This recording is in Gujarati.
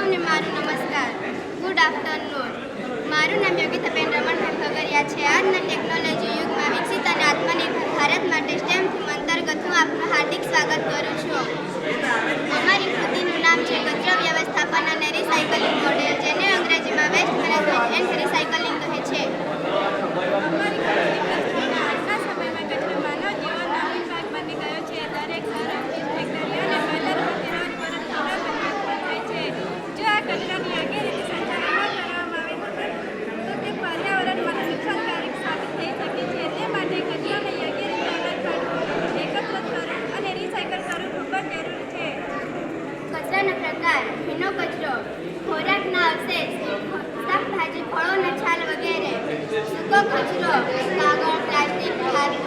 સૌને મારું નમસ્કાર. Good afternoon. મારું નામ યોગિતાબેન રમણભાઈ ભગરિયા છે. આજના ટેકનોલોજી યુગમાં વિકસિત અને આત્મનિર્ભર ભારત માટે STEM થીમ અંતર્ગત હું આપનું હાર્દિક સ્વાગત કરું છું. અમારી કૃતિનું નામ છે કચરા વ્યવસ્થાપન અને રિસાયકલિંગ મોડેલ, જેને અંગ્રેજીમાં વેસ્ટ મેનેજમેન્ટ એન્ડ રિસાયકલિંગ કહે છે. આજના સમયમાં કચરો માનવ જીવનનો અવિભાજ્ય ભાગ બની ગયો છે. દરેક ઘર, ઓફિસ, ફેક્ટરી અને પાર્લરમાંથી રોજબરોજ કચરો થાય છે. જો આ કચરાની યોગ્ય રીતે સંચાલન ન કરવામાં આવે તો તે પર્યાવરણ માટે નુકસાનકારક સાબિત થઈ શકે છે. તે માટે કચરાને યોગ્ય રીતે અલગ પાડવું, એકત્ર કરવું અને રિસાયકલ કરવું ખૂબ જ જરૂરી છે. કચરાના પ્રકાર: ભીનો કચરો, ખોરાકના અવશેષ, શાકભાજી, ફળોના છાલ વગેરે. સૂકો કચરો, કાગળ, પ્લાસ્ટિક, ધાતુ,